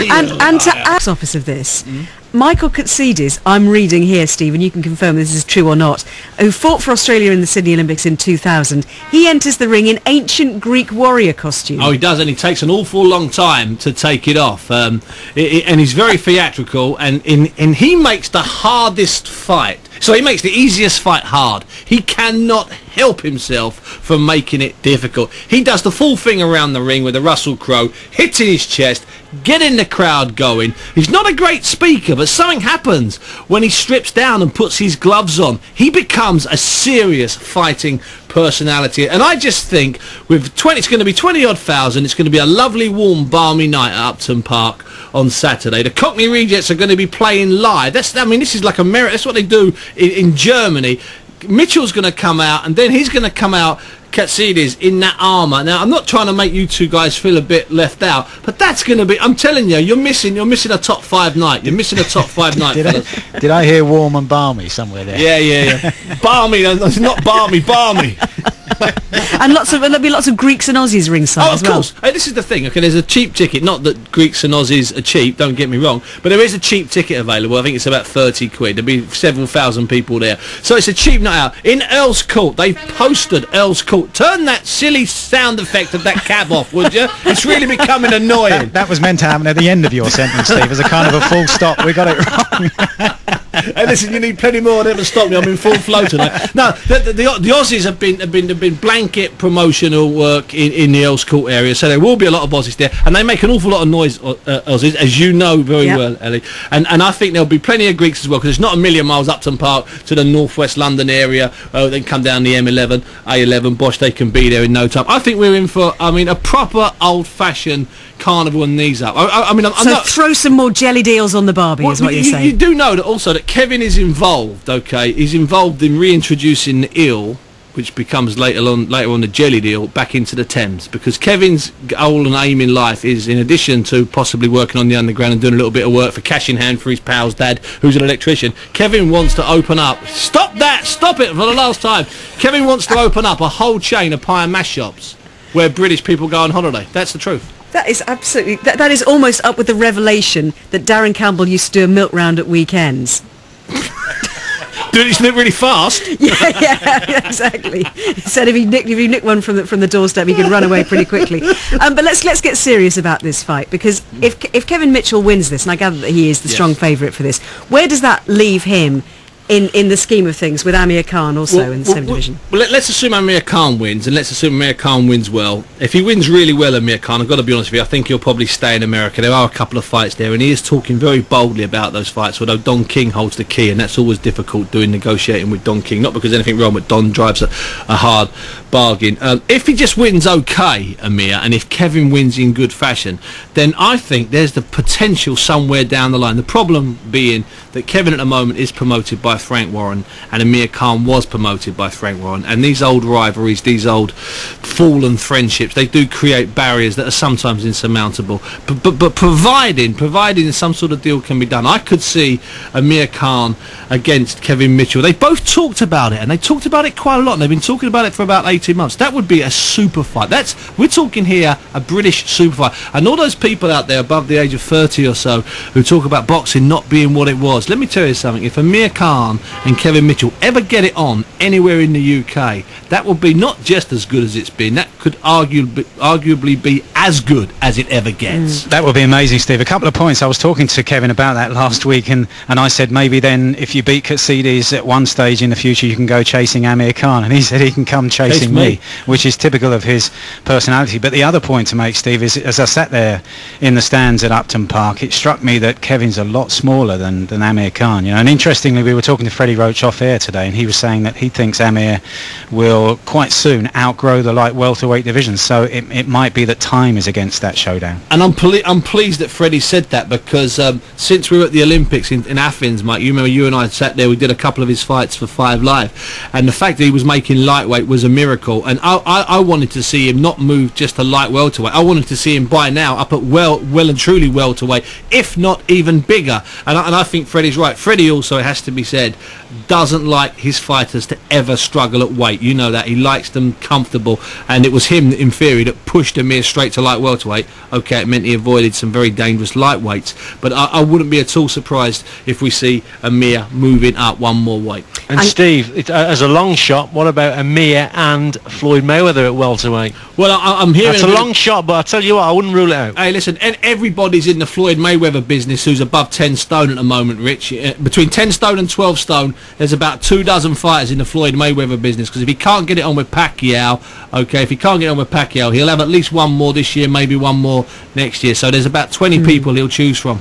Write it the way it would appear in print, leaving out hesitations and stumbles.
And to add office of this, Michael Katsidis, I'm reading here, Steve, and you can confirm this is true or not, who fought for Australia in the Sydney Olympics in 2000. He enters the ring in ancient Greek warrior costume. Oh, he does, and he takes an awful long time to take it off. And he's very theatrical, and he makes the hardest fight. So he makes the easiest fight hard. He cannot help himself from making it difficult. He does the full thing around the ring with the Russell Crowe, hitting his chest, getting the crowd going. He's not a great speaker, but something happens when he strips down and puts his gloves on. He becomes a serious fighting personality. And I just think with it's going to be 20-odd thousand, it's going to be a lovely, warm, balmy night at Upton Park on Saturday. The Cockney Rejects are going to be playing live. This is like America. That's what they do in Germany. Mitchell's going to come out, and then he's going to come out, Katsidis, in that armour. Now, I'm not trying to make you two guys feel a bit left out, but that's going to be, I'm telling you, you're missing a top 5 night. You're missing a top 5 night, fellas. Did I hear warm and balmy somewhere there? Yeah. Balmy, it's not balmy, balmy. And there'll be lots of Greeks and Aussies ringside as well. Of course. Hey, this is the thing. Okay, there's a cheap ticket. Not that Greeks and Aussies are cheap. Don't get me wrong, but there is a cheap ticket available. I think it's about 30 quid. There'll be several thousand people there, so it's a cheap night out in Earl's Court. They posted Earl's Court. Turn that silly sound effect of that cab off, would you? It's really becoming annoying. That was meant to happen at the end of your sentence, Steve, as a kind of a full stop. We got it wrong. Hey, listen, you need plenty more. Never stop me. I'm in full flow tonight. No, the Aussies have been blanket promotional work in the Earls Court area, so there will be a lot of Aussies there, and they make an awful lot of noise, Aussies, as you know very well, Ellie. And I think there'll be plenty of Greeks as well, because it's not a million miles Upton Park to the northwest London area. They can come down the M11, A11, Bosh. They can be there in no time. I think we're in for, a proper old-fashioned carnival and knees up. I'm not, throw some more jelly deals on the barbie, is what you're saying. You do know that also that Kevin is involved. Okay, he's involved in reintroducing the eel, which becomes later on the jelly deal, back into the Thames, because Kevin's goal and aim in life is, in addition to possibly working on the underground and doing a little bit of work for cash in hand for his pal's dad, who's an electrician, Kevin wants to open up. Stop it for the last time. Kevin wants to open up a whole chain of pie and mash shops where British people go on holiday. That's the truth. That is absolutely... That is almost up with the revelation that Darren Campbell used to do a milk round at weekends. Doing it really fast. Yeah, exactly. He said if you nick one from the doorstep, he could run away pretty quickly. But let's get serious about this fight, because if Kevin Mitchell wins this, and I gather that he is the strong favourite for this, where does that leave him in the scheme of things, with Amir Khan also in the same division? Well, let's assume Amir Khan wins, and let's assume Amir Khan wins well. If he wins really well, Amir Khan, I've got to be honest with you, I think he'll probably stay in America. There are a couple of fights there, and he is talking very boldly about those fights, although Don King holds the key, and that's always difficult doing negotiating with Don King. Not because there's anything wrong, but Don drives a hard bargain. If he just wins okay, Amir, and if Kevin wins in good fashion, then I think there's the potential somewhere down the line. The problem being that Kevin at the moment is promoted by Frank Warren, and Amir Khan was promoted by Frank Warren, and these old rivalries, these old fallen friendships, they do create barriers that are sometimes insurmountable, but providing some sort of deal can be done, I could see Amir Khan against Kevin Mitchell. They both talked about it, and they talked about it quite a lot, and they've been talking about it for about 18 months. That would be a super fight. We're talking here a British super fight, and all those people out there above the age of 30 or so who talk about boxing not being what it was, let me tell you something. If Amir Khan and Kevin Mitchell ever get it on anywhere in the UK, that will be not just as good as it's been, that could arguably be as good as it ever gets. That would be amazing, Steve. A couple of points. I was talking to Kevin about that last week, and I said maybe then if you beat Katsidis at one stage in the future, you can go chasing Amir Khan, and he said he can come chasing me, which is typical of his personality. But the other point to make, Steve, is as I sat there in the stands at Upton Park, it struck me that Kevin's a lot smaller than Amir Khan, you know. And interestingly, we were talking to Freddie Roach off air today, and he was saying that he thinks Amir will quite soon outgrow the light welterweight division, so it might be that time is against that showdown. And I'm pleased that Freddie said that, because since we were at the Olympics in Athens, Mike, you remember you and I sat there, we did a couple of his fights for 5 Live, and the fact that he was making lightweight was a miracle, and I wanted to see him not move just to light welterweight. I wanted to see him by now up at well and truly welterweight, if not even bigger, and I think Freddie's right. Freddie also, it has to be said, said, doesn't like his fighters to ever struggle at weight. You know that. He likes them comfortable, and it was him, in theory, that pushed Amir straight to light welterweight. Okay, it meant he avoided some very dangerous lightweights, but I wouldn't be at all surprised if we see Amir moving up one more weight. And Steve, as a long shot, what about Amir and Floyd Mayweather at welterweight? Well, I'm hearing... That's a long shot, but I tell you what, I wouldn't rule it out. Hey, listen, everybody's in the Floyd Mayweather business who's above 10 stone at the moment, Rich. Between 10 stone and 12 stone, there's about 24 fighters in the Floyd Mayweather business, because if he can't get it on with Pacquiao, he'll have at least one more this year, maybe one more next year. So there's about 20 people he'll choose from.